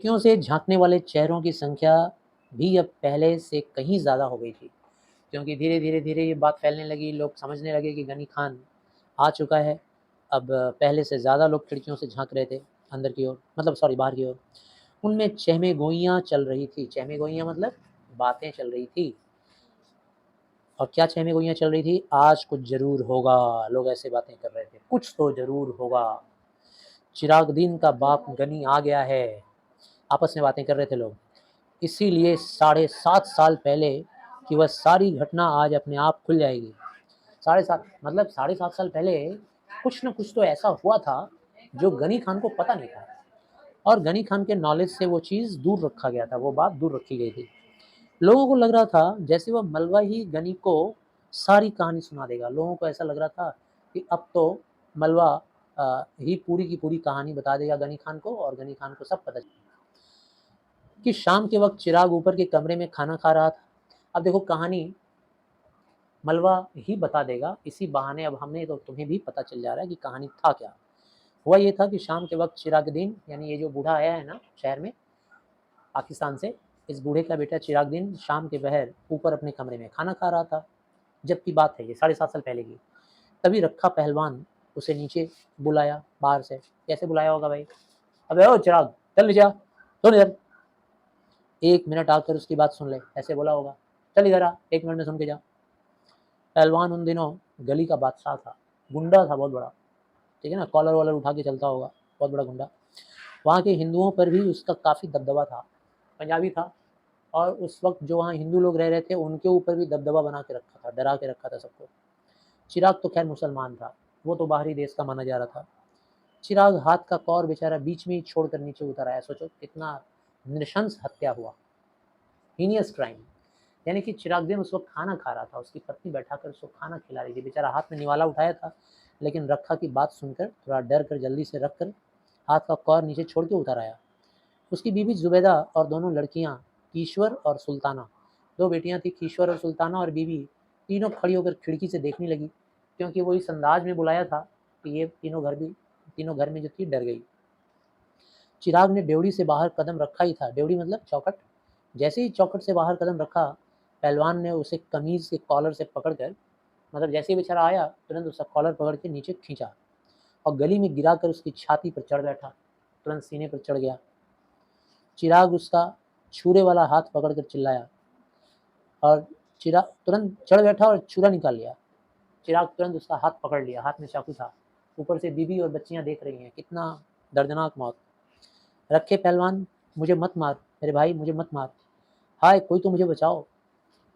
खिड़कियों से झाँकने वाले चेहरों की संख्या भी अब पहले से कहीं ज़्यादा हो गई थी, क्योंकि धीरे-धीरे ये बात फैलने लगी, लोग समझने लगे कि गनी खान आ चुका है। अब पहले से ज़्यादा लोग खिड़कियों से झाँक रहे थे अंदर की ओर, मतलब सॉरी बाहर की ओर। उनमें चहमेगोइयाँ चल रही थी। चहमेगोइयाँ मतलब बातें चल रही थी। और क्या चहमेगोइयाँ चल रही थी? आज कुछ ज़रूर होगा, लोग ऐसे बातें कर रहे थे। कुछ तो ज़रूर होगा। चिरागुद्दीन का बाप गनी आ गया है, आपस में बातें कर रहे थे लोग। इसीलिए 7.5 साल पहले की वह सारी घटना आज अपने आप खुल जाएगी। 7.5 मतलब 7.5 साल पहले कुछ न कुछ तो ऐसा हुआ था जो गनी खान को पता नहीं था, और गनी खान के नॉलेज से वो चीज़ दूर रखा गया था, वो बात दूर रखी गई थी। लोगों को लग रहा था जैसे वह मलबा ही गनी को सारी कहानी सुना देगा। लोगों को ऐसा लग रहा था कि अब तो मलबा ही पूरी की पूरी कहानी बता देगा गनी खान को, और गनी खान को सब पता कि शाम के वक़्त चिराग ऊपर के कमरे में खाना खा रहा था। अब देखो कहानी मलबा ही बता देगा, इसी बहाने अब हमें तो तुम्हें भी पता चल जा रहा है कि कहानी था क्या। हुआ ये था कि शाम के वक़्त चिरागुद्दीन, यानी ये जो बूढ़ा आया है ना शहर में पाकिस्तान से, इस बूढ़े का बेटा चिरागुद्दीन शाम के पहर ऊपर अपने कमरे में खाना खा रहा था। जब की बात है ये 7.5 साल पहले की। तभी रखा पहलवान उसे नीचे बुलाया बाहर से। कैसे बुलाया होगा भाई? अबे ओ चिराग, चल नीचे आ, सुन इधर, 1 मिनट आकर उसकी बात सुन ले, ऐसे बोला होगा। चल इधर आ, 1 मिनट में सुन के जा। पहलवान उन दिनों गली का बादशाह था, गुंडा था बहुत बड़ा, ठीक है ना, कॉलर वॉलर उठा के चलता होगा, बहुत बड़ा गुंडा। वहाँ के हिंदुओं पर भी उसका काफ़ी दबदबा था। पंजाबी था, और उस वक्त जो वहाँ हिंदू लोग रह रहे थे उनके ऊपर भी दबदबा बना के रखा था, डरा के रखा था सबको। चिराग तो खैर मुसलमान था, वो तो बाहरी देश का माना जा रहा था। चिराग हाथ का कौर बेचारा बीच में ही छोड़कर नीचे उतर आया। सोचो कितना नृशंस हत्या हुआ, हीनियस क्राइम। यानी कि चिरागुद्दीन उस वक्त खाना खा रहा था, उसकी पत्नी बैठाकर उसको खाना खिला रही थी, बेचारा हाथ में निवाला उठाया था, लेकिन रखा की बात सुनकर थोड़ा डर कर जल्दी से रख कर हाथ का कौर नीचे छोड़ के उतर आया। उसकी बीवी जुबैदा और दोनों लड़कियां कीश्वर और सुल्ताना, 2 बेटियां थी, कीश्वर और सुल्ताना, और बीवी तीनों खड़ी होकर खिड़की से देखने लगी, क्योंकि वो इस अंदाज में बुलाया था कि ये तीनों घर में जो थी डर गई। चिराग ने ड्योढ़ी से बाहर कदम रखा ही था, ड्योढ़ी मतलब चौखट, जैसे ही चौखट से बाहर कदम रखा, पहलवान ने उसे कमीज के कॉलर से पकड़कर, मतलब जैसे ही बेचारा आया तुरंत उसका कॉलर पकड़ के नीचे खींचा और गली में गिराकर उसकी छाती पर चढ़ बैठा, तुरंत सीने पर चढ़ गया। चिराग उसका छुरे वाला हाथ पकड़कर चिल्लाया, और चिराग तुरंत चढ़ बैठा और छुरा निकाल लिया। चिराग तुरंत उसका हाथ पकड़ लिया, हाथ में चाकू था। ऊपर से बीवी और बच्चियां देख रही हैं, कितना दर्दनाक मौत। रखे पहलवान, मुझे मत मार मेरे भाई, मुझे मत मार, हाय कोई तो मुझे बचाओ।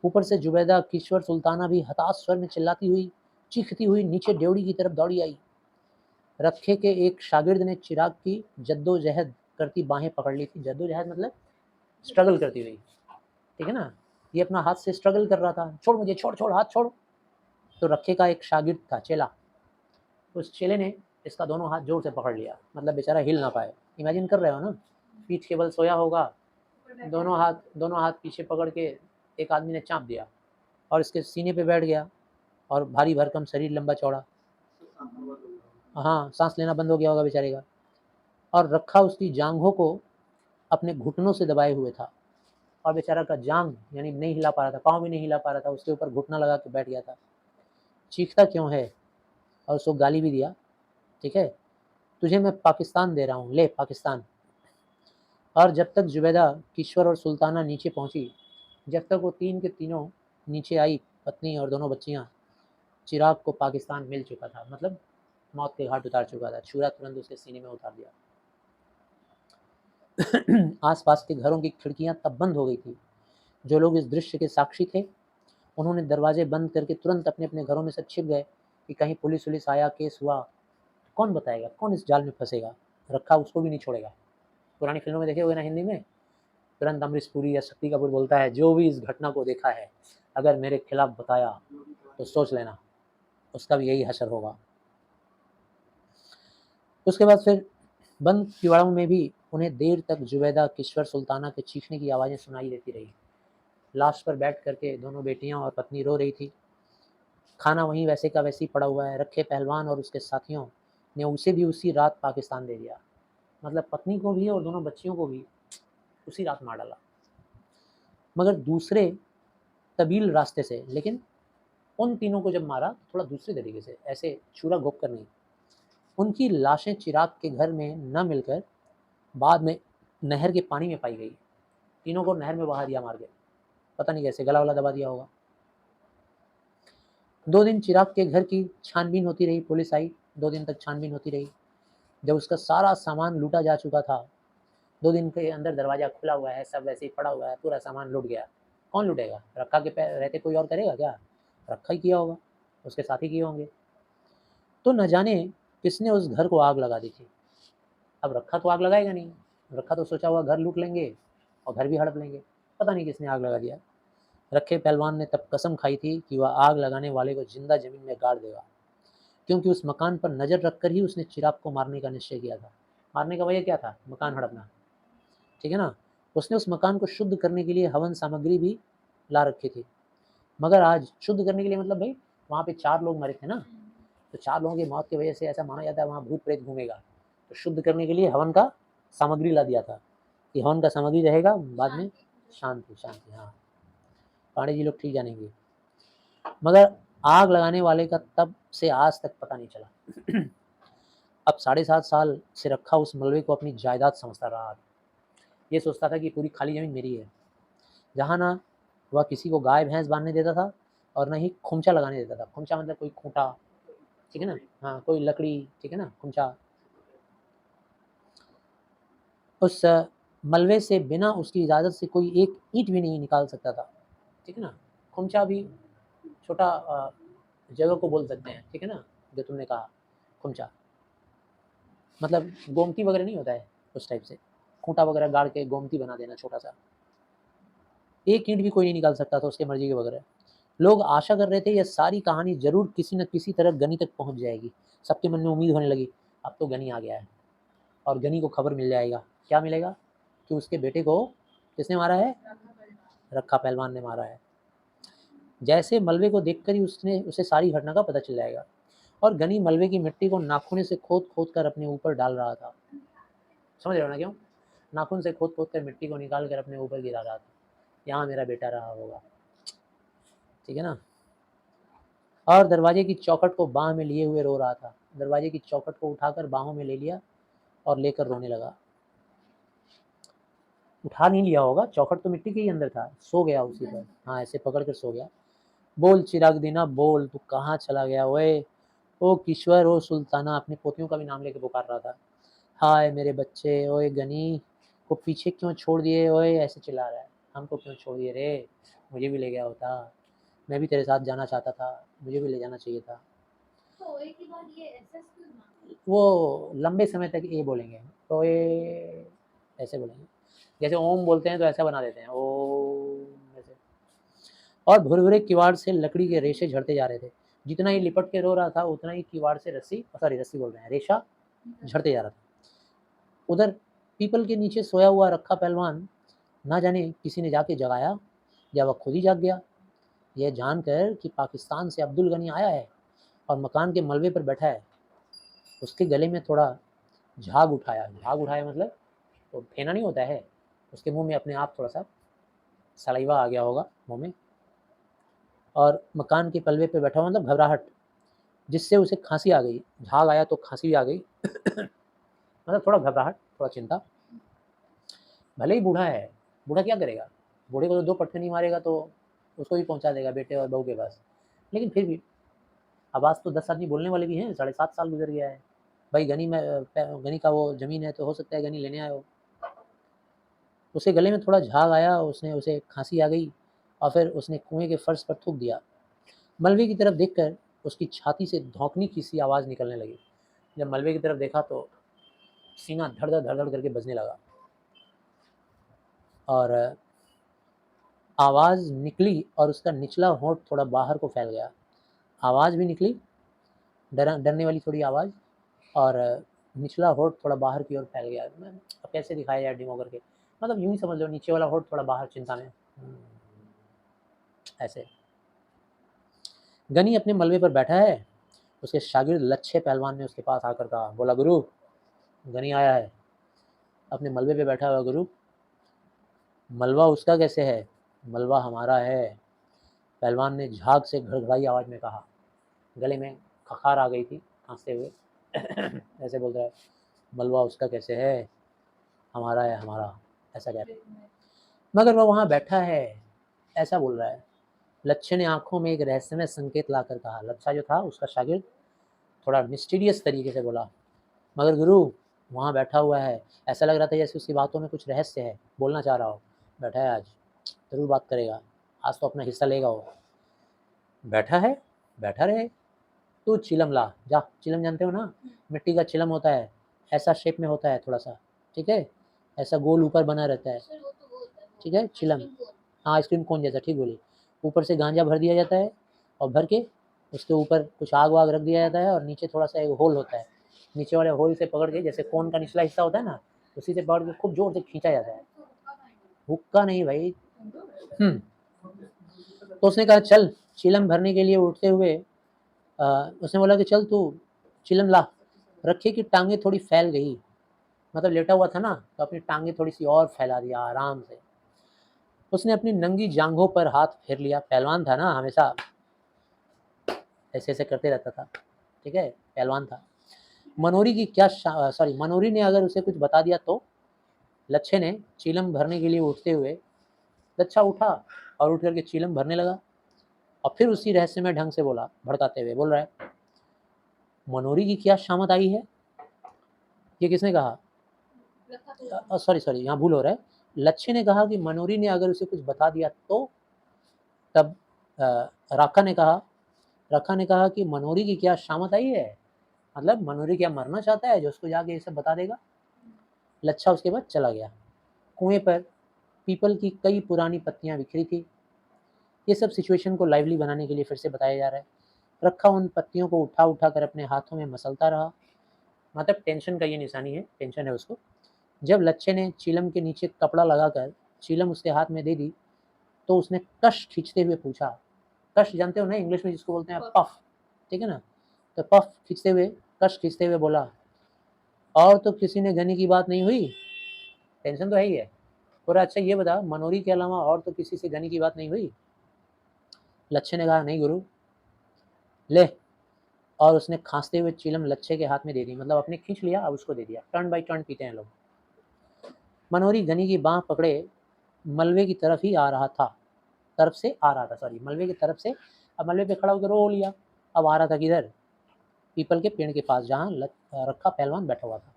ऊपर से जुबैदा, कीश्वर, सुल्ताना भी हताश स्वर में चिल्लाती हुई, चीखती हुई नीचे ड्योढ़ी की तरफ दौड़ी आई। रखे के एक शागिर्द ने चिराग की जद्दोजहद करती बाहें पकड़ ली थी। जद्दोजहद मतलब स्ट्रगल करती हुई, ठीक है ना, ये अपना हाथ से स्ट्रगल कर रहा था, छोड़ मुझे, छोड़ छोड़ हाथ छोड़। तो रखे का एक शागिर्द था, चेला, उस चेले ने इसका दोनों हाथ जोर से पकड़ लिया, मतलब बेचारा हिल ना पाए। इमेजिन कर रहे हो ना, पीठ के बल सोया होगा, दोनों हाथ पीछे पकड़ के एक आदमी ने चाँप दिया और इसके सीने पे बैठ गया, और भारी भरकम शरीर, लंबा चौड़ा, हाँ सांस लेना बंद हो गया होगा बेचारे का। और रखा उसकी जांघों को अपने घुटनों से दबाए हुए था, और बेचारा का जांघ यानी नहीं हिला पा रहा था, पाँव भी नहीं हिला पा रहा था, उसके ऊपर घुटना लगा के बैठ गया था। चीखता क्यों है? और उसको गाली भी दिया, ठीक है, तुझे मैं पाकिस्तान दे रहा हूँ, ले पाकिस्तान। और जब तक जुबैदा, किश्वर और सुल्ताना नीचे पहुंची, जब तक वो तीन के तीनों नीचे आई, पत्नी और दोनों बच्चियां, चिराग को पाकिस्तान मिल चुका था, मतलब मौत के घाट उतार चुका था। छुरा तुरंत उसके सीने में उतार दिया। आसपास के घरों की खिड़कियां तब बंद हो गई थी। जो लोग इस दृश्य के साक्षी थे, उन्होंने दरवाजे बंद करके तुरंत अपने अपने घरों में से छिप गए कि कहीं पुलिस वुलिस आया, केस हुआ, कौन बताएगा, कौन इस जाल में फंसेगा। रखा उसको भी नहीं छोड़ेगा। पुरानी फिल्मों में देखे हुए ना हिंदी में, तुरंत अमरीश पुरी या शक्ति कपूर बोलता है, जो भी इस घटना को देखा है अगर मेरे खिलाफ बताया तो सोच लेना उसका भी यही हशर होगा। उसके बाद फिर बंद किवाड़ों में भी उन्हें देर तक जुबैदा, किश्वर, सुल्ताना के चीखने की आवाज़ें सुनाई देती रही। लाश पर बैठ करके दोनों बेटियां और पत्नी रो रही थी। खाना वहीं वैसे का वैसे ही पड़ा हुआ है। रखे पहलवान और उसके साथियों ने उसे भी उसी रात पाकिस्तान दे दिया, मतलब पत्नी को भी और दोनों बच्चियों को भी। उसी रात मार डाला, मगर दूसरे तबील रास्ते से। लेकिन उन तीनों को जब मारा थोड़ा दूसरे तरीके से, ऐसे छुरा घोंप कर नहीं। उनकी लाशें चिराग के घर में न मिलकर बाद में नहर के पानी में पाई गई। तीनों को नहर में बहा दिया मार के, पता नहीं कैसे, गला वाला दबा दिया होगा। 2 दिन चिराग के घर की छानबीन होती रही, पुलिस आई, 2 दिन तक छानबीन होती रही। जब उसका सारा सामान लूटा जा चुका था, 2 दिन के अंदर दरवाज़ा खुला हुआ है, सब वैसे ही पड़ा हुआ है, पूरा सामान लूट गया। कौन लूटेगा? रखा के रहते कोई और करेगा क्या? रखा ही किया होगा, उसके साथ ही किए होंगे। तो न जाने किसने उस घर को आग लगा दी थी। अब रखा तो आग लगाएगा नहीं, रखा तो सोचा हुआ घर लूट लेंगे और घर भी हड़प लेंगे। पता नहीं किसने आग लगा दिया। रखे पहलवान ने तब कसम खाई थी कि वह आग लगाने वाले को जिंदा जमीन में गाड़ देगा, क्योंकि उस मकान पर नज़र रखकर ही उसने चिराग को मारने का निश्चय किया था। मारने का वजह क्या था? मकान हड़पना, ठीक है ना। उसने उस मकान को शुद्ध करने के लिए हवन सामग्री भी ला रखी थी। मगर आज शुद्ध करने के लिए मतलब भाई वहाँ पे 4 लोग मरे थे ना, तो 4 लोगों की मौत की वजह से ऐसा माना जाता है वहाँ भूत प्रेत घूमेगा, तो शुद्ध करने के लिए हवन का सामग्री ला दिया था कि हवन का सामग्री रहेगा, बाद में शांति शांति। हाँ, पांडे जी लोग ठीक जानेंगे। मगर आग लगाने वाले का तब से आज तक पता नहीं चला। अब 7.5 साल से रखा उस मलबे को अपनी जायदाद समझता रहा। ये सोचता था कि पूरी खाली ज़मीन मेरी है, जहाँ ना वह किसी को गाय भैंस बांधने देता था और न ही खुमचा लगाने देता था। खुमचा मतलब कोई खूंटा, ठीक है ना, हाँ, कोई लकड़ी, ठीक है ना, खुमचा। उस मलबे से बिना उसकी इजाज़त से कोई एक ईंट भी नहीं निकाल सकता था, ठीक है ना। खुमचा भी छोटा जगह को बोल सकते हैं, ठीक है ना, जो तुमने कहा खुमचा मतलब गोमती वगैरह नहीं होता है उस टाइप से, खूंटा वगैरह गाड़ के गोमती बना देना छोटा सा। एक ईंट भी कोई नहीं निकाल सकता था उसके मर्जी के बगैर। लोग आशा कर रहे थे यह सारी कहानी जरूर किसी न किसी तरह गनी तक पहुंच जाएगी। सबके मन में उम्मीद होने लगी, अब तो गनी आ गया है और गनी को खबर मिल जाएगा। क्या मिलेगा? कि उसके बेटे को किसने मारा है? रखा पहलवान ने मारा है। जैसे मलबे को देखकर ही उसे सारी घटना का पता चल जाएगा। और गनी मलबे की मिट्टी को नाखूने से खोद खोद कर अपने ऊपर डाल रहा था। समझ रहे हो ना क्यों? नाखून से खोद खोद कर मिट्टी को निकाल कर अपने ऊपर गिरा रहा था, यहाँ मेरा बेटा रहा होगा, ठीक है ना। और दरवाजे की चौखट को बाह में लिए हुए रो रहा था। दरवाजे की चौखट को उठाकर बाहों में ले लिया और लेकर रोने लगा। उठा नहीं लिया होगा, चौखट तो मिट्टी के ही अंदर था, सो गया उसी पर। हाँ, ऐसे पकड़ कर सो गया। बोल चिराग दीना बोल, तू कहाँ चला गया ओए? ओ किश्वर, ओ सुल्ताना, अपनी पोतियों का भी नाम लेके पुकार रहा था। हाय मेरे बच्चे, ओए गनी को पीछे क्यों छोड़ दिए ओए? ऐसे चिल्ला रहा है, हमको क्यों छोड़ दिए रे? मुझे भी ले गया होता, मैं भी तेरे साथ जाना चाहता था, मुझे भी ले जाना चाहिए था। तो ओए के बाद ये एसएस क्यों ना? वो लंबे समय तक ए बोलेंगे, तो ये ऐसे बोलेंगे, जैसे ओम बोलते हैं तो ऐसा बना देते हैं ओम ऐसे। और भुरभुरे किवाड़ से लकड़ी के रेशे झड़ते जा रहे थे। जितना ही लिपट के रो रहा था उतना ही किवाड़ से रस्सी बोल रहे हैं, रेशा झड़ते जा रहा था। उधर पीपल के नीचे सोया हुआ रखा पहलवान ना जाने किसी ने जाके जगाया या वह खुद ही जाग गया। यह जानकर कि पाकिस्तान से अब्दुल गनी आया है और मकान के मलबे पर बैठा है, उसके गले में थोड़ा झाग उठाया। झाग उठाया मतलब तो फेना नहीं होता है, उसके मुंह में अपने आप थोड़ा सा सलाइवा आ गया होगा मुंह में। और मकान के पलवे पे बैठा हुआ मतलब घबराहट, जिससे उसे खांसी आ गई। झाग आया तो खांसी भी आ गई। मतलब थोड़ा घबराहट, थोड़ा चिंता। भले ही बूढ़ा है, बूढ़ा क्या करेगा? बूढ़े को तो 2 पटके नहीं मारेगा तो उसको भी पहुंचा देगा बेटे और बहू के पास। लेकिन फिर भी आवाज़ तो 10 आदमी बोलने वाले भी हैं। 7.5 साल गुजर गया है भाई। गनी का वो ज़मीन है तो हो सकता है गनी लेने आए हो। उसे गले में थोड़ा झाग आया, उसे खांसी आ गई और फिर उसने कुएं के फर्श पर थूक दिया। मलबे की तरफ देखकर उसकी छाती से धौंकनी की सी आवाज़ निकलने लगी। जब मलबे की तरफ देखा तो सीना धड़-धड़ करके बजने लगा और आवाज़ निकली और उसका निचला होंठ थोड़ा बाहर को फैल गया। आवाज़ भी निकली, डरने वाली थोड़ी आवाज़, और निचला होंठ थोड़ा बाहर की ओर फैल गया। अब कैसे दिखाया जाए डिमो करके, मतलब यूँ ही समझ लो, नीचे वाला होंठ थोड़ा बाहर चिंता में, ऐसे। गनी अपने मलबे पर बैठा है। उसके शागिर्द लच्छे पहलवान ने उसके पास आकर कहा, बोला गुरु, गनी आया है। अपने मलबे पे बैठा हुआ गुरु मलबा उसका कैसे है, मलबा हमारा है। पहलवान ने झाग से घड़घड़ाई आवाज़ में कहा। गले में खखार आ गई थी खांसते हुए। ऐसे बोल रहा है, मलबा उसका कैसे है, हमारा है हमारा, ऐसा कह रहा है। मगर वह वहाँ बैठा है, ऐसा बोल रहा है। लच्छे ने आंखों में एक रहस्यमय संकेत लाकर कहा। लच्छा जो था उसका शागिर्द थोड़ा मिस्टीरियस तरीके से बोला, मगर गुरु वहाँ बैठा हुआ है, ऐसा लग रहा था जैसे उसकी बातों में कुछ रहस्य है, बोलना चाह रहा हो। बैठा है, आज ज़रूर बात करेगा, आज तो अपना हिस्सा लेगा वो। बैठा है, बैठा रहे। तू चिलम ला जा। चिलम जानते हो ना, मिट्टी का चिलम होता है, ऐसा शेप में होता है थोड़ा सा, ठीक है, ऐसा गोल ऊपर बना रहता है, सर वो तो वो होता है, वो ठीक है, चिलम। Ice cream cone. हाँ, आइसक्रीम कोन जैसा, ठीक बोली। ऊपर से गांजा भर दिया जाता है और भर के उसके ऊपर कुछ आग वाग रख दिया जाता है और नीचे थोड़ा सा एक होल होता है। नीचे वाले होल से पकड़ के, जैसे कोन का निचला हिस्सा होता है ना, उसी से पकड़ के खूब जोर से खींचा जाता है। तो हुक्का खाएंगे। हुक्का नहीं भाई। तो उसने कहा चल। चिलम भरने के लिए उठते हुए उसने बोला कि चल तू चिलम ला। रखे की टांगे थोड़ी फैल गई, मतलब लेटा हुआ था ना, तो अपनी टांगे थोड़ी सी और फैला दिया आराम से। उसने अपनी नंगी जांघों पर हाथ फेर लिया। पहलवान था ना, हमेशा ऐसे ऐसे करते रहता था, ठीक है, पहलवान था। मनोरी की क्या सॉरी, मनोरी ने अगर उसे कुछ बता दिया तो। लच्छे ने चीलम भरने के लिए उठते हुए, लच्छा उठा और उठ करके चीलम भरने लगा और फिर उसी रहस्यमय ढंग से बोला, भड़काते हुए बोल रहा है, मनोरी की क्या शामत आई है। ये किसने कहा, रखा तो सॉरी सॉरी, यहाँ भूल हो रहा है। लच्छे ने कहा कि मनोरी ने अगर उसे कुछ बता दिया तो। तब राका ने कहा, रखा ने कहा कि मनोरी की क्या शामत आई है, मतलब मनोरी क्या मरना चाहता है जो उसको जाके ये सब बता देगा। लच्छा उसके बाद चला गया। कुएं पर पीपल की कई पुरानी पत्तियां बिखरी थी। ये सब सिचुएशन को लाइवली बनाने के लिए फिर से बताया जा रहा है। रखा उन पत्तियों को उठा उठा कर अपने हाथों में मसलता रहा, मतलब टेंशन का ये निशानी है, टेंशन है उसको। जब लच्छे ने चीलम के नीचे कपड़ा लगाकर चीलम उसके हाथ में दे दी तो उसने कश खींचते हुए पूछा। कश जानते हो ना इंग्लिश में जिसको बोलते हैं पफ, ठीक है ना। तो पफ खींचते हुए, कश खींचते हुए बोला, और तो किसी ने गनी की बात नहीं हुई। टेंशन तो है ही है पूरा। अच्छा ये बता, मनोरी के अलावा और तो किसी से गनी की बात नहीं हुई। लच्छे ने कहा, नहीं गुरु। ले। और उसने खांसते हुए चिलम लच्छे के हाथ में दे दी, मतलब अपने खींच लिया, अब उसको दे दिया। टर्न बाई टर्न पीते हैं लोग। मनोरी गनी की बांह पकड़े मलबे की तरफ ही आ रहा था, तरफ से आ रहा था, सॉरी, मलबे की तरफ से। अब मलबे पे खड़ा होकर रो लिया। अब आ रहा था किधर, पीपल के पेड़ के पास जहाँ रखा पहलवान बैठा हुआ था।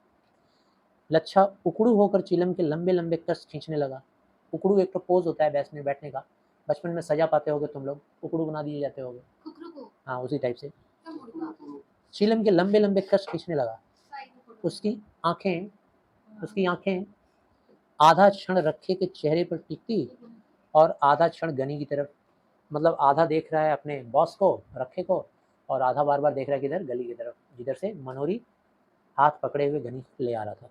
लच्छा उकड़ू होकर चिलम के लंबे लंबे कस खींचने लगा। उकड़ू एक तो पोज होता है बैठने बैठने का, बचपन में सजा पाते होगे तुम लोग, उकड़ू बना दिए जाते होगे। कुकरू को हाँ, उसी टाइप से क्या मुर्गा चिलम के लंबे लंबे कस खींचने लगा। साइड में फोटो उसकी आंखें उसकी आंखें आधा क्षण रखे के चेहरे पर टिकती और आधा क्षण गनी की तरफ, मतलब आधा देख रहा है अपने बॉस को, रखे को, और आधा बार बार देख रहा है किधर, गली की तरफ, जिधर से मनोरी हाथ पकड़े हुए गनी ले आ रहा था।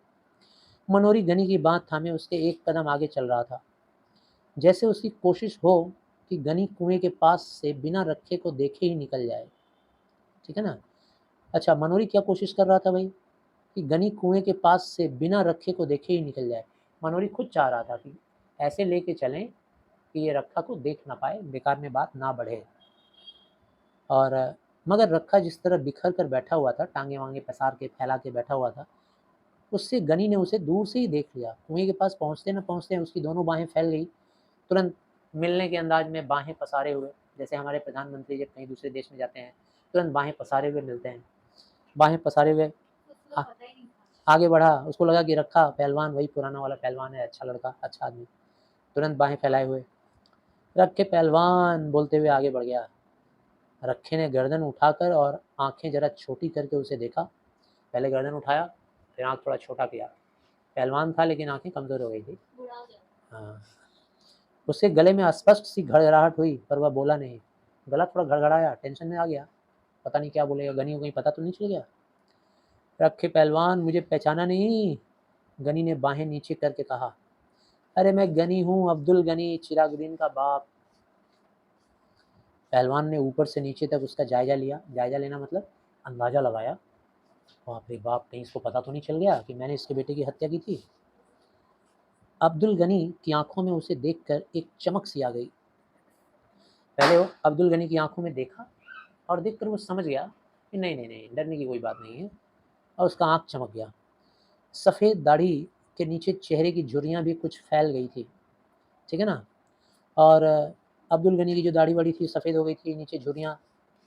मनोरी गनी की बात थामे उसके एक कदम आगे चल रहा था, जैसे उसकी कोशिश हो कि गनी कुएं के पास से बिना रखे को देखे ही निकल जाए, ठीक है ना। अच्छा, मनोरी क्या कोशिश कर रहा था भाई, कि गनी कुएं के पास से बिना रखे को देखे ही निकल जाए। मनोरी खुद चाह रहा था कि ऐसे लेके चलें कि ये रखा को देख ना पाए, बेकार में बात ना बढ़े। और मगर रखा जिस तरह बिखर कर बैठा हुआ था, टांगे वांगे पसार के फैला के बैठा हुआ था, उससे गनी ने उसे दूर से ही देख लिया। कुएं के पास पहुंचते न पहुंचते उसकी दोनों बाहें फैल गई, तुरंत मिलने के अंदाज में बाहें पसारे हुए, जैसे हमारे प्रधानमंत्री जब कहीं दूसरे देश में जाते हैं तुरंत बाहें पसारे हुए मिलते हैं। बाहें पसारे हुए उसको आ, पता ही नहीं था। आगे बढ़ा। उसको लगा कि रखा पहलवान वही पुराना वाला पहलवान है, अच्छा लड़का, अच्छा आदमी। तुरंत बाहें फैलाए हुए रखे पहलवान बोलते हुए आगे बढ़ गया। रखे ने गर्दन उठाकर और आंखें जरा छोटी करके उसे देखा। पहले गर्दन उठाया, फिर आंख थोड़ा छोटा किया। पहलवान था लेकिन आंखें कमजोर हो गई थी। बुढ़ा हो गया। हाँ। उसके गले में अस्पष्ट सी घड़घड़ाहट हुई पर वह बोला नहीं। गला थोड़ा घड़घड़ाया, टेंशन में आ गया, पता नहीं क्या बोलेगा। गनी को कहीं पता तो नहीं चल गया। रखे पहलवान, मुझे पहचाना नहीं। गनी ने बाहें नीचे करके कहा, अरे मैं गनी हूँ, अब्दुल गनी, चिरागुद्दीन का बाप। पहलवान ने ऊपर से नीचे तक उसका जायजा लिया। जायजा लेना मतलब अंदाजा लगाया। बाप रे बाप, कहीं इसको पता तो नहीं चल गया कि मैंने इसके बेटे की हत्या की थी। अब्दुल गनी की आंखों में उसे देखकर एक चमक सी आ गई। पहले वो अब्दुल गनी की आंखों में देखा और देखकर वो समझ गया कि नहीं नहीं नहीं, डरने की कोई बात नहीं है, और उसका आंख चमक गया। सफ़ेद दाढ़ी के नीचे चेहरे की झुर्रियाँ भी कुछ फैल गई थी, ठीक है ना? और अब्दुल गनी की जो दाढ़ी वाड़ी थी सफ़ेद हो गई थी, नीचे झुर्रियाँ,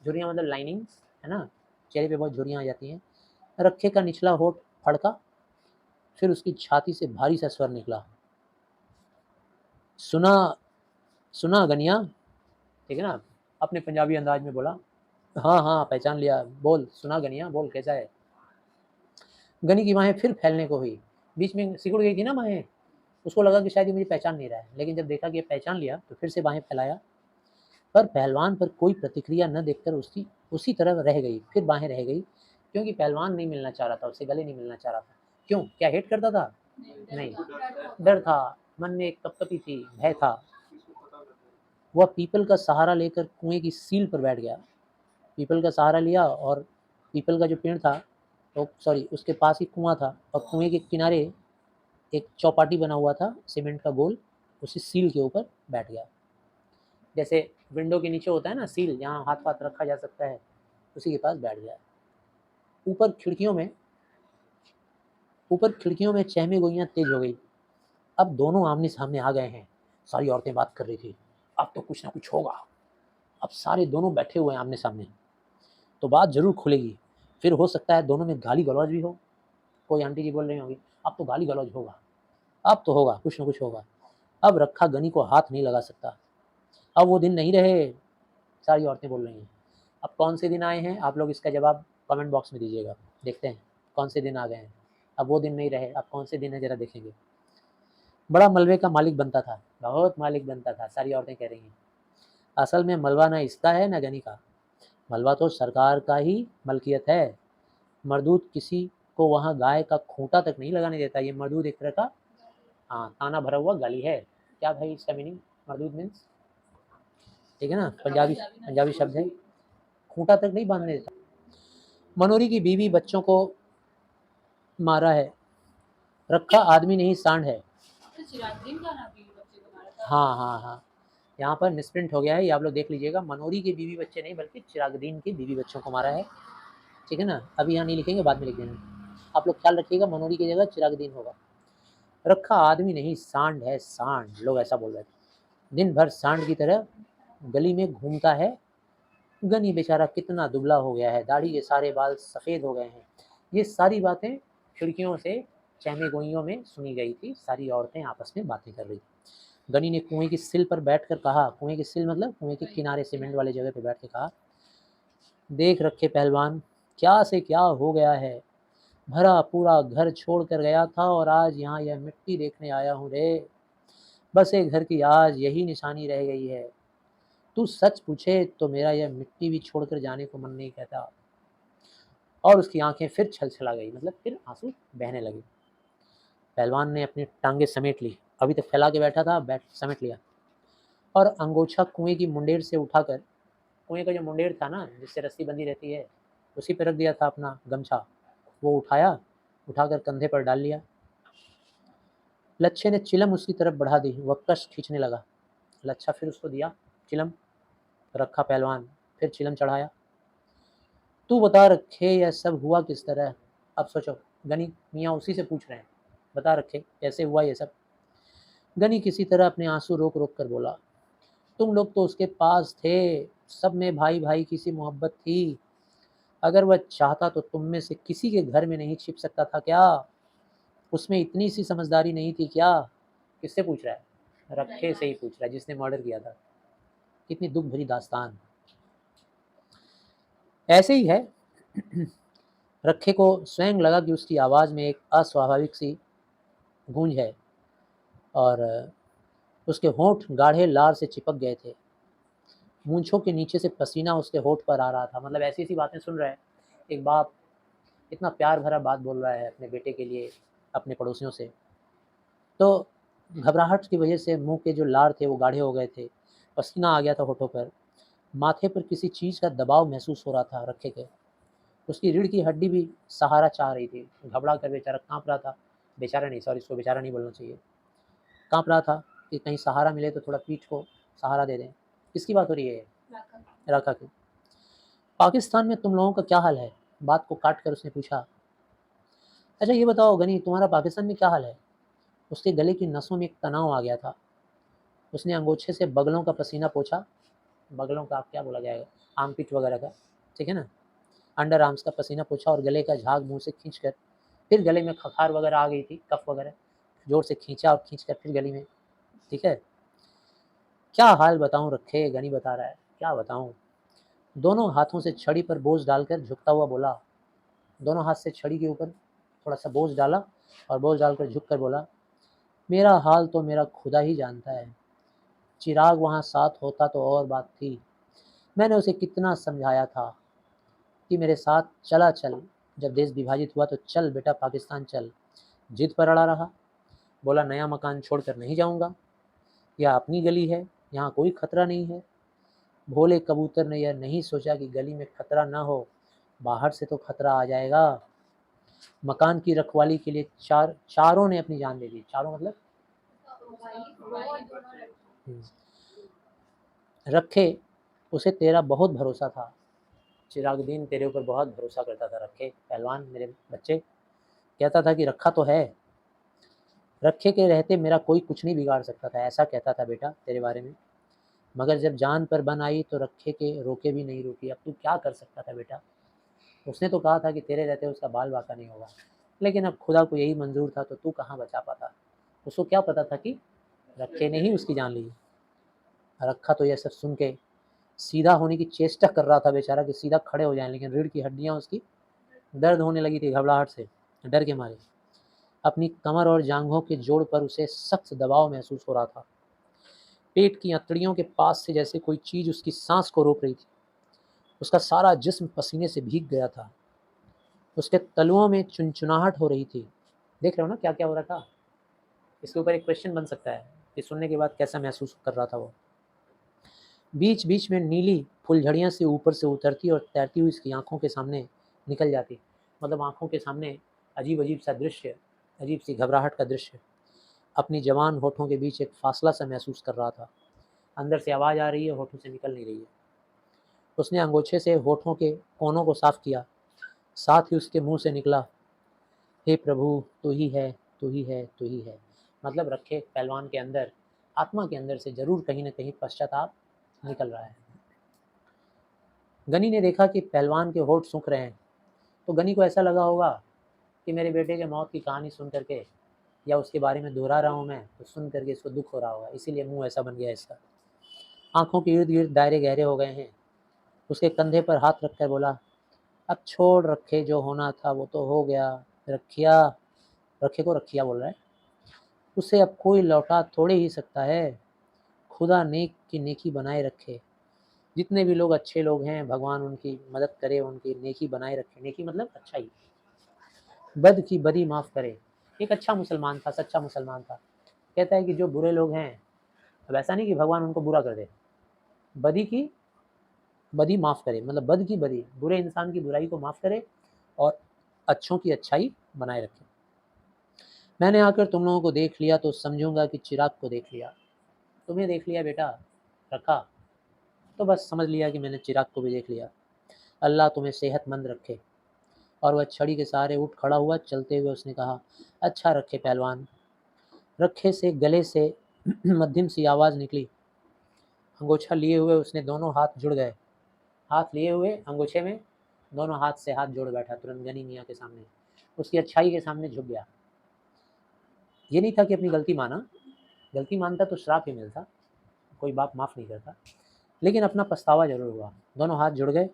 झुर्रियाँ मतलब लाइनिंग्स, है ना? चेहरे पे बहुत झुर्रियाँ आ जाती हैं। रखे का निचला होठ फड़का, फिर उसकी छाती से भारी सा स्वर निकला, सुना सुना गनिया, ठीक है ना? अपने पंजाबी अंदाज में बोला। हाँ हाँ, पहचान लिया, बोल सुना गनिया, बोल कैसा है? गनी की बाहें फिर फैलने को हुई। बीच में सिकुड़ गई थी ना बाहें, उसको लगा कि शायद ये मुझे पहचान नहीं रहा है, लेकिन जब देखा कि ये पहचान लिया तो फिर से बाहें फैलाया, पर पहलवान पर कोई प्रतिक्रिया न देखकर उसकी उसी तरह रह गई। फिर बाहें रह गई, क्योंकि पहलवान नहीं मिलना चाह रहा था, उससे गले नहीं मिलना चाह रहा था। क्यों? क्या हेट करता था? नहीं, डर था, मन में एक कपकपी थी, भय था। वह पीपल का सहारा लेकर कुएं की सील पर बैठ गया। पीपल का सहारा लिया और पीपल का जो पेड़ था, तो सॉरी, उसके पास ही कुआं था और कुएं के किनारे एक चौपाटी बना हुआ था सीमेंट का गोल, उसी सील के ऊपर बैठ गया। जैसे विंडो के नीचे होता है ना सील, जहाँ हाथ पाथ रखा जा सकता है, उसी के पास बैठ गया। ऊपर खिड़कियों में चहमी गोइयाँ तेज हो गई। अब दोनों आमने सामने आ गए हैं। सारी औरतें बात कर रही थी, अब तो कुछ ना कुछ होगा। अब सारे दोनों बैठे हुए हैं आमने सामने, तो बात जरूर खुलेगी। फिर हो सकता है दोनों में गाली गलौज भी हो। कोई आंटी जी बोल रही होंगी, अब तो गाली गलौज होगा, अब तो होगा, कुछ ना कुछ होगा। अब रखा गनी को हाथ नहीं लगा सकता, अब वो दिन नहीं रहे। सारी औरतें बोल रही हैं। अब कौन से दिन आए हैं, आप लोग इसका जवाब कमेंट बॉक्स में दीजिएगा, देखते हैं कौन से दिन आ गए हैं। अब वो दिन नहीं रहे, अब कौन से दिन है जरा देखेंगे। बड़ा मलबे का मालिक बनता था, बहुत मालिक बनता था, सारी औरतें कह रही हैं। असल में मलबा ना इसका है ना गनी का, मलबा तो सरकार का ही मलकियत है। मरदूद किसी को वहाँ गाय का खूंटा तक नहीं लगाने देता। ये मरदूद एक तरह का, हाँ, ताना भरा हुआ गाली है। क्या भाई इसका मीनिंग? मरदूद मीन्स, ठीक है ना, पंजाबी शब्द है। खूंटा तक नहीं बांधने देता। मनोरी की बीवी बच्चों को मारा है, रखा आदमी नहीं सांड है। हाँ हाँ हाँ, यहाँ पर मिसप्रिंट हो गया है, ये आप लोग देख लीजिएगा। मनोरी के बीवी बच्चे नहीं, बल्कि चिरागदीन के बीवी बच्चों को मारा है, ठीक है ना? अभी यहाँ नहीं लिखेंगे, बाद में लिख देना। आप लोग ख्याल रखिएगा, मनोरी की जगह चिरागदीन होगा। रखा आदमी नहीं सांड है, सांड, लोग ऐसा बोल रहे थे। दिन भर सांड की तरह गली में घूमता है। गनी बेचारा कितना दुबला हो गया है, दाढ़ी के सारे बाल सफ़ेद हो गए हैं। ये सारी बातें खिड़कियों से चहमे गोइयों में सुनी गई थी। सारी औरतें आपस में बातें कर रही थी। गनी ने कुएं की सिल पर बैठकर कहा, कुएं की सिल मतलब कुएं के किनारे सीमेंट वाली जगह पर बैठ के कहा, देख रखे पहलवान, क्या से क्या हो गया है। भरा पूरा घर छोड़ कर गया था और आज यहाँ यह मिट्टी देखने आया हूँ रे। बस एक घर की आज यही निशानी रह गई है। तू सच पूछे तो मेरा यह मिट्टी भी छोड़कर जाने को मन नहीं कहता। और उसकी आंखें फिर छलछला गई, मतलब फिर आंसू बहने लगे। पहलवान ने अपनी टांगे समेट ली, अभी तक फैला के बैठा था, बैठ समेट लिया, और अंगोछा कुएं की मुंडेर से उठाकर, कुएं का जो मुंडेर था ना जिससे रस्सी बंधी रहती है, उसी पर रख दिया था अपना गमछा, वो उठाया, उठाकर कंधे पर डाल लिया। लच्छे ने चिलम उसकी तरफ बढ़ा दी, वह कश खींचने लगा। लच्छा फिर उसको दिया चिलम, रखा पहलवान, फिर चिलम चढ़ाया। तू बता रखे यह सब हुआ किस तरह? अब सोचो, गनी मियाँ उसी से पूछ रहे हैं, बता रखे कैसे हुआ ये सब? गनी किसी तरह अपने आंसू रोक रोक कर बोला, तुम लोग तो उसके पास थे, सब में भाई भाई की सी मोहब्बत थी। अगर वह चाहता तो तुम में से किसी के घर में नहीं छिप सकता था क्या? उसमें इतनी सी समझदारी नहीं थी क्या? किससे पूछ रहा है? रखे से ही पूछ रहा है, जिसने मर्डर किया था। कितनी दुख भरी दास्तान। ऐसे ही है। रखे को स्वयं लगा कि उसकी आवाज़ में एक अस्वाभाविक सी गूंज है, और उसके होंठ गाढ़े लार से चिपक गए थे। मूंछों के नीचे से पसीना उसके होंठ पर आ रहा था। मतलब ऐसी ऐसी बातें सुन रहा है, एक बाप इतना प्यार भरा बात बोल रहा है अपने बेटे के लिए अपने पड़ोसियों से, तो घबराहट की वजह से मुंह के जो लार थे वो गाढ़े हो गए थे, पसीना आ गया था होठों पर। माथे पर किसी चीज़ का दबाव महसूस हो रहा था रखे के। उसकी रीढ़ की हड्डी भी सहारा चाह रही थी। घबरा कर बेचारा कांप रहा था। बेचारा नहीं, सॉरी, इसको बेचारा नहीं बोलना चाहिए। काँप रहा था कि कहीं सहारा मिले तो थोड़ा पीठ को सहारा दे दें। किसकी बात हो रही है ये? राका की। पाकिस्तान में तुम लोगों का क्या हाल है? बात को काट कर उसने पूछा। अच्छा ये बताओ गनी, तुम्हारा पाकिस्तान में क्या हाल है? उसके गले की नसों में एक तनाव आ गया था। उसने अंगोछे से बगलों का पसीना पोंछा। बगलों का आप क्या बोला जाएगा? आर्मपिट वगैरह का, ठीक है ना? अंडर आर्म्स का पसीना पोंछा और गले का झाग मुँह से खींचकर, फिर गले में खखार वगैरह आ गई थी, कफ वगैरह, जोर से खींचा और खींचकर फिर गले में, ठीक है? क्या हाल बताऊँ रखे, गनी बता रहा है, क्या बताऊँ? दोनों हाथों से छड़ी पर बोझ डालकर झुकता हुआ बोला। दोनों हाथ से छड़ी के ऊपर थोड़ा सा बोझ डाला और बोझ डालकर झुक कर बोला, मेरा हाल तो मेरा खुदा ही जानता है। चिराग वहाँ साथ होता तो और बात थी। मैंने उसे कितना समझाया था कि मेरे साथ चला चल, जब देश विभाजित हुआ तो चल बेटा पाकिस्तान चल। जिद पर अड़ा रहा, बोला नया मकान छोड़कर नहीं जाऊंगा, यह अपनी गली है, यहाँ कोई खतरा नहीं है। भोले कबूतर ने यह नहीं सोचा कि गली में खतरा न हो, बाहर से तो खतरा आ जाएगा। मकान की रखवाली के लिए चारों ने अपनी जान दे दी। चारों मतलब रखे, उसे तेरा बहुत भरोसा था। चिरागुद्दीन तेरे ऊपर बहुत भरोसा करता था रखे, पहलवान मेरे बच्चे। कहता था कि रखा तो है, रखे के रहते मेरा कोई कुछ नहीं बिगाड़ सकता था, ऐसा कहता था बेटा तेरे बारे में। मगर जब जान पर बन आई तो रखे के रोके भी नहीं रुकी। अब तू क्या कर सकता था बेटा? उसने तो कहा था कि तेरे रहते उसका बाल बाका नहीं होगा, लेकिन अब खुदा को यही मंजूर था तो तू कहाँ बचा पाता? उसको क्या पता था कि रखे ने ही उसकी जान ली। रखा तो यह सब सुन के सीधा होने की चेष्टा कर रहा था बेचारा कि सीधा खड़े हो जाए, लेकिन रीढ़ की हड्डियां उसकी दर्द होने लगी थी घबराहट से, डर के मारे। अपनी कमर और जांघों के जोड़ पर उसे सख्त दबाव महसूस हो रहा था। पेट की अंतड़ियों के पास से जैसे कोई चीज उसकी सांस को रोक रही थी। उसका सारा जिस्म पसीने से भीग गया था। उसके तलुओं में चुनचुनाहट हो रही थी। देख रहे हो ना क्या क्या हो रहा था? इसके ऊपर एक क्वेश्चन बन सकता है कि सुनने के बाद कैसा महसूस कर रहा था वो। बीच बीच में नीली फुलझड़ियाँ से ऊपर से उतरती और तैरती हुई इसकी आंखों के सामने निकल जाती। मतलब आंखों के सामने अजीब अजीब सा दृश्य, अजीब सी घबराहट का दृश्य। अपनी जवान होठों के बीच एक फासला सा महसूस कर रहा था। अंदर से आवाज़ आ रही है, होठों से निकल नहीं रही है। उसने अंगोछे से होठों के कोनों को साफ किया, साथ ही उसके मुंह से निकला, हे प्रभु तू ही है, तू ही है, तू ही है। मतलब रखे पहलवान के अंदर, आत्मा के अंदर से जरूर कहीं ना कहीं पश्चाताप निकल रहा है। गनी ने देखा कि पहलवान के होठ सूख रहे हैं, तो गनी को ऐसा लगा होगा कि मेरे बेटे के मौत की कहानी सुन करके, या उसके बारे में दोहरा रहा हूँ मैं, तो सुन करके इसको दुख हो रहा होगा, इसीलिए मुंह ऐसा बन गया इसका। आंखों के इर्द गिर्द दायरे गहरे हो गए हैं। उसके कंधे पर हाथ रखकर बोला, अब छोड़ रखे, जो होना था वो तो हो गया। रखिया, रखे को रखिया बोल रहा है, उसे अब कोई लौटा थोड़े ही सकता है। खुदा नेक की नेकी बनाए रखे। जितने भी लोग अच्छे लोग हैं, भगवान उनकी मदद करे, उनकी नेकी बनाए रखे। नेकी मतलब अच्छाई, बद की बदी माफ़ करे। एक अच्छा मुसलमान था, सच्चा मुसलमान था। कहता है कि जो बुरे लोग हैं, अब ऐसा नहीं कि भगवान उनको बुरा कर दे, बदी की बदी माफ़ करे, मतलब बद की बदी, बुरे इंसान की बुराई को माफ़ करे और अच्छों की अच्छाई बनाए रखे। मैंने आकर तुम लोगों को देख लिया तो समझूंगा कि चिराग को देख लिया। तुम्हें देख लिया बेटा रखा, तो बस समझ लिया कि मैंने चिराग को भी देख लिया। अल्लाह तुम्हें सेहतमंद रखे। और वह छड़ी के सहारे उठ खड़ा हुआ। चलते हुए उसने कहा, अच्छा रखे पहलवान। रखे से गले से मध्यम सी आवाज़ निकली। अंगोछा लिए हुए उसने दोनों हाथ जुड़ गए। हाथ लिए हुए अंगोछे में, दोनों हाथ से हाथ जोड़ बैठा तुरंत गनी मियाँ के सामने, उसकी अच्छाई के सामने झुक गया। ये नहीं था कि अपनी गलती माना, गलती मानता तो श्राप ही मिलता, कोई बाप माफ़ नहीं करता, लेकिन अपना पछतावा जरूर हुआ। दोनों हाथ जुड़ गए।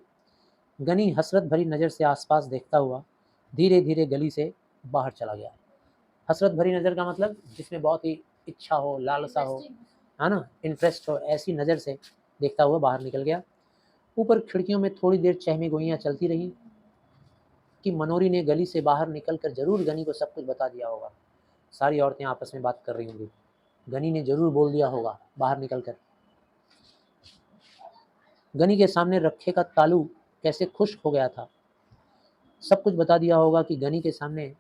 गनी हसरत भरी नज़र से आसपास देखता हुआ धीरे धीरे गली से बाहर चला गया। हसरत भरी नज़र का मतलब जिसमें बहुत ही इच्छा हो, लालसा हो, है ना, इंटरेस्ट हो, ऐसी नज़र से देखता हुआ बाहर निकल गया। ऊपर खिड़कियों में थोड़ी देर चहमी गोइयाँ चलती रही कि मनोरी ने गली से बाहर निकलकर जरूर गनी को सब कुछ बता दिया होगा। सारी औरतें आपस में बात कर रही होंगी, गनी ने जरूर बोल दिया होगा बाहर निकलकर। गनी के सामने रखे का तालू कैसे खुश्क हो गया था। सब कुछ बता दिया होगा कि गनी के सामने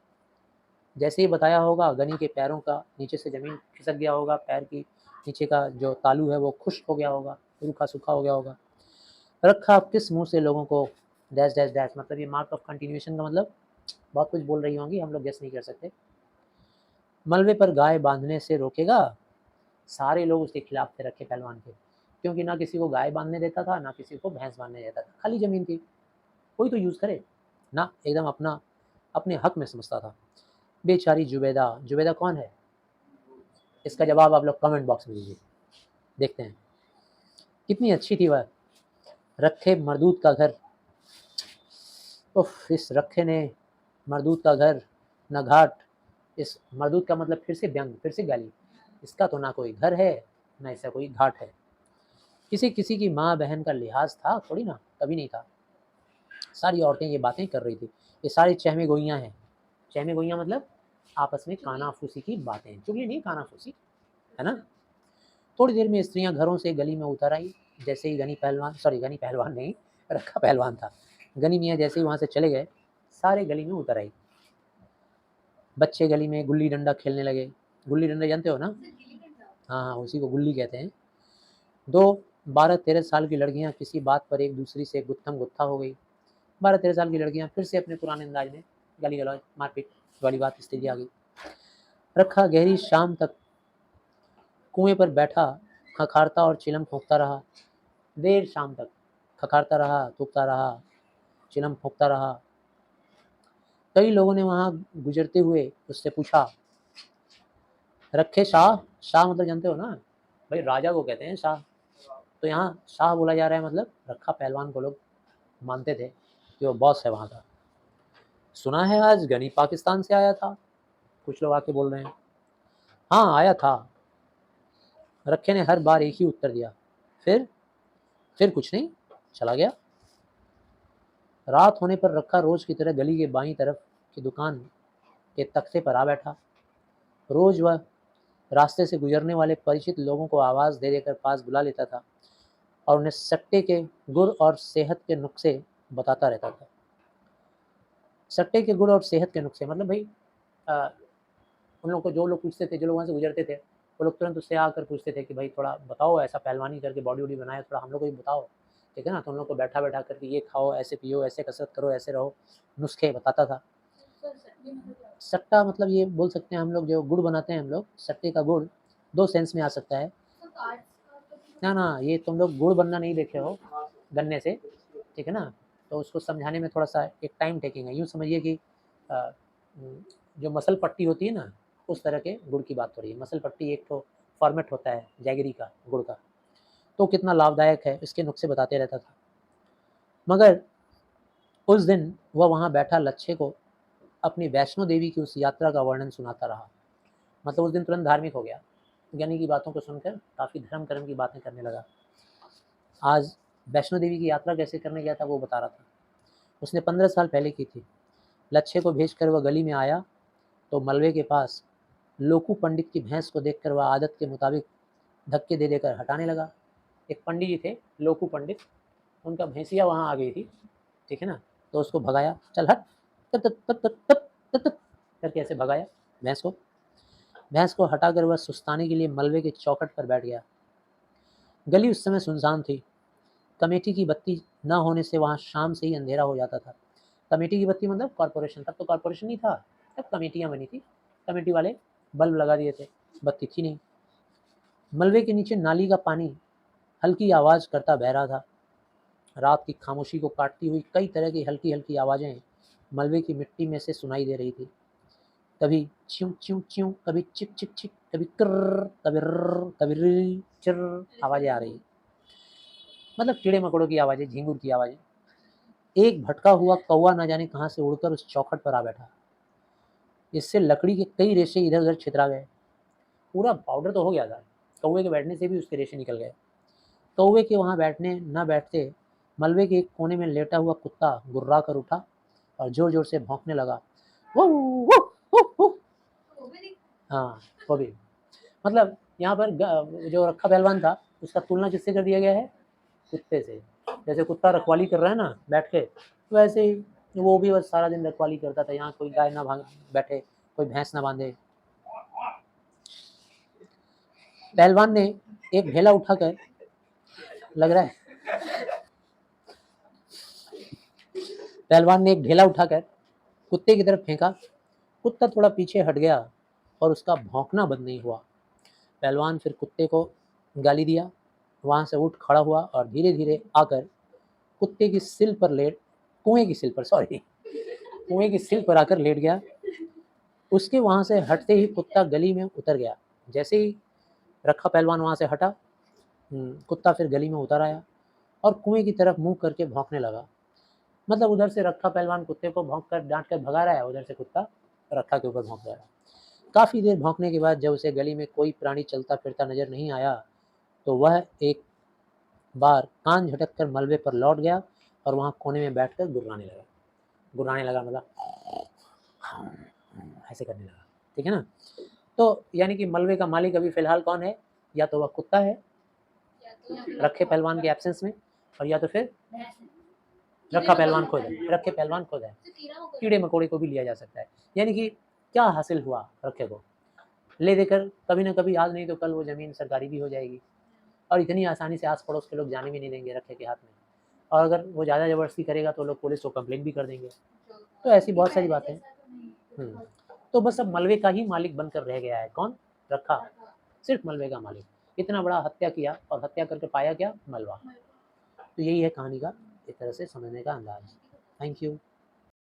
जैसे ही बताया होगा गनी के पैरों का नीचे से ज़मीन खिसक गया होगा, पैर की नीचे का जो तालू है वो खुश्क हो गया होगा, रूखा-सूखा हो गया होगा। रखा किस मुँह से लोगों को डैश डैश डैश, मतलब ये मार्क ऑफ कंटिन्यूएशन का मतलब बहुत कुछ बोल रही होंगी, हम लोग गेस नहीं कर सकते। मलबे पर गाय बांधने से रोकेगा, सारे लोग उसके खिलाफ थे रखे पहलवान के, क्योंकि ना किसी को गाय बांधने देता था, ना किसी को भैंस बांधने देता था, खाली ज़मीन थी, कोई तो यूज़ करे ना, एकदम अपना अपने हक में समझता था। बेचारी जुबैदा, जुबैदा कौन है? इसका जवाब आप लोग कमेंट बॉक्स में दीजिए, देखते हैं। कितनी अच्छी थी वह, रखे मरदूत का घर। उफ, इस रखे ने मरदूत का घर न घाट, इस मरदूत का मतलब फिर से व्यंग, फिर से गाली, इसका तो ना कोई घर है ना इसका कोई घाट है। किसी किसी की माँ बहन का लिहाज था थोड़ी ना, कभी नहीं था। सारी औरतें ये बातें कर रही थी, ये सारी चहमे गोइयाँ हैं। चहमे गोइयाँ मतलब आपस में कानाफूसी की बातें, चुगली नहीं, कानाफूसी, है ना। थोड़ी देर में स्त्रियां घरों से गली में उतर आई। जैसे ही गनी पहलवान, सॉरी गनी पहलवान नहीं, रखा पहलवान था, गनी मियाँ जैसे ही वहाँ से चले गए, सारे गली में उतर आई। बच्चे गली में गुल्ली डंडा खेलने लगे। गुल्ली डंडा जानते हो ना? हाँ हाँ, उसी को गुल्ली कहते हैं। दो 12-13 साल की लड़कियां किसी बात पर एक दूसरी से गुत्थम गुत्था हो गई। 12-13 साल की लड़कियां फिर से अपने पुराने अंदाज में गाली गलौज मारपीट वाली बात स्थिति आ गई। रखा गहरी शाम तक कुएं पर बैठा खखारता और चिलम फूंकता रहा। देर शाम तक खखारता रहा, थूकता रहा, चिलम फूंकता रहा। कई लोगों ने वहां गुजरते हुए उससे पूछा, रखे शाह, शाह मतलब जानते हो ना भाई, राजा को कहते हैं शाह। तो यहाँ शाह बोला जा रहा है, मतलब रखा पहलवान को लोग मानते थे कि वो बॉस है वहाँ का। सुना है आज गनी पाकिस्तान से आया था, कुछ लोग आके बोल रहे हैं। हाँ आया था, रखे ने हर बार एक ही उत्तर दिया, फिर कुछ नहीं, चला गया। रात होने पर रखा रोज की तरह गली के बाईं तरफ की दुकान के तख्ते पर आ बैठा। रोज वह रास्ते से गुजरने वाले परिचित लोगों को आवाज़ दे देकर पास बुला लेता था और उन्हें सट्टे के गुर और सेहत के नुस्खे बताता रहता था। सट्टे के गुर और सेहत के नुस्खे मतलब भाई, उन लोगों को जो लोग पूछते थे, जो लोग वहाँ से गुजरते थे, वो लोग तुरंत उससे आकर पूछते थे कि भाई थोड़ा बताओ, ऐसा पहलवानी करके बॉडी वॉडी बनाए, थोड़ा हम लोग को भी बताओ, ठीक है ना। तो उन लोग को बैठा बैठा करके ये खाओ, ऐसे पियो, ऐसे कसरत करो, ऐसे रहो, नुस्खे बताता था। सट्टा मतलब ये बोल सकते हैं हम लोग, जो गुड़ बनाते हैं हम लोग, सट्टे का गुड़ दो सेंस में आ सकता है। ना ना, ये तुम लोग गुड़ बनना नहीं देखे हो गन्ने से, ठीक है ना। तो उसको समझाने में थोड़ा सा एक टाइम टेकिंग है। यूँ समझिए कि जो मसल पट्टी होती है ना, उस तरह के गुड़ की बात हो रही है। मसल पट्टी एक तो फॉर्मेट होता है जैगरी का, गुड़ का, तो कितना लाभदायक है इसके नुस्खे बताते रहता था। मगर उस दिन वह वहाँ बैठा लच्छे को अपनी वैष्णो देवी की उस यात्रा का वर्णन सुनाता रहा। मतलब उस दिन तुरंत धार्मिक हो गया, ज्ञानी की बातों को सुनकर काफ़ी धर्म कर्म की बातें करने लगा। आज वैष्णो देवी की यात्रा कैसे करने गया था वो बता रहा था। उसने 15 साल पहले की थी। लच्छे को भेजकर वह गली में आया तो मलबे के पास लोकू पंडित की भैंस को देखकर वह आदत के मुताबिक धक्के दे देकर हटाने लगा। एक पंडित जी थे, लोकू पंडित, उनका भैंसिया वहाँ आ गई थी, ठीक है ना। तो उसको भगाया, चल हट, तप तप तप तप तप तप तप करके ऐसे भगाया भैंस को। भैंस को हटाकर वह सुस्ताने के लिए मलबे के चौखट पर बैठ गया। गली उस समय सुनसान थी। कमेटी की बत्ती न होने से वहाँ शाम से ही अंधेरा हो जाता था। कमेटी की बत्ती मतलब कॉरपोरेशन, तब तो कॉरपोरेशन नहीं था, तब कमेटियाँ बनी थी, कमेटी वाले बल्ब लगा दिए थे, बत्ती थी नहीं। मलबे के नीचे नाली का पानी हल्की आवाज़ करता बह रहा था। रात की खामोशी को काटती हुई कई तरह की हल्की हल्की आवाज़ें मलबे की मिट्टी में से सुनाई दे रही थी। कभी च्यूं च्यूं च्यूं, कभी चिक चिक चिक, कभी कर्र, कभी रर्र, कभी रिर चिर आवाज़ें आ रही, मतलब कीड़े मकोड़ों की आवाज़ें, झींगुर की आवाज़ें। एक भटका हुआ कौवा न जाने कहाँ से उड़कर उस चौखट पर आ बैठा। इससे लकड़ी के कई रेशे इधर उधर छितरा गए। पूरा पाउडर तो हो गया था, कौवे के बैठने से भी उसके रेशे निकल गए। कौवे के वहाँ बैठने न बैठते मलबे के एक कोने में लेटा हुआ कुत्ता गुर्रा कर उठा और जोर जोर से भौंकने लगा। वो वो वो वो। हाँ, वो भी मतलब यहाँ पर जो रखा पहलवान था उसका तुलना किससे कर दिया गया है? कुत्ते से। जैसे कुत्ता रखवाली कर रहा है ना बैठ के, वैसे ही वो भी बस सारा दिन रखवाली करता था। यहाँ कोई गाय ना भाग बैठे, कोई भैंस ना बांधे। पहलवान ने एक ढेला उठाकर, लग रहा है, पहलवान ने एक ढेला उठाकर कुत्ते की तरफ फेंका। कुत्ता थोड़ा पीछे हट गया और उसका भौंकना बंद नहीं हुआ। पहलवान फिर कुत्ते को गाली दिया, वहाँ से उठ खड़ा हुआ और धीरे धीरे आकर कुत्ते की सिल पर लेट कुएं की सिल पर सॉरी कुएं की सिल पर आकर लेट गया। उसके वहाँ से हटते ही कुत्ता गली में उतर गया। जैसे ही रखा पहलवान वहाँ से हटा, कुत्ता फिर गली में उतर आया और कुएं की तरफ मुंह करके भौंकने लगा। मतलब उधर से रखा पहलवान कुत्ते को भौंक कर डांट कर भगा रहा है, उधर से कुत्ता रखा के ऊपर भौंक रहा है। काफ़ी देर भौंकने के बाद जब उसे गली में कोई प्राणी चलता फिरता नजर नहीं आया तो वह एक बार कान झटक कर मलबे पर लौट गया और वहाँ कोने में बैठकर गुर्राने लगा मतलब ऐसे करने लगा। ठीक है ना। तो यानी कि मलबे का मालिक अभी फिलहाल कौन है? या तो वह कुत्ता है रखे पहलवान के एब्सेंस में, और या तो फिर रखा पहलवान खुद है, रखे पहलवान खुद है। कीड़े मकोड़े को भी लिया जा सकता है। यानी कि क्या हासिल हुआ रखे को? ले देकर कभी ना कभी, आज नहीं तो कल वो ज़मीन सरकारी भी हो जाएगी और इतनी आसानी से आस पड़ोस के लोग जाने भी नहीं देंगे रखे के हाथ में। और अगर वो ज़्यादा ज़बरदस्ती करेगा तो लोग पुलिस को कंप्लेंट भी कर देंगे। तो ऐसी बहुत सारी बातें। तो बस अब मलबे का ही मालिक बनकर रह गया है। कौन? रखा। सिर्फ मलबे का मालिक। इतना बड़ा हत्या किया और हत्या करके पाया क्या? मलबा। तो यही है कहानी का एक तरह से समझने का अंदाज। Thank you.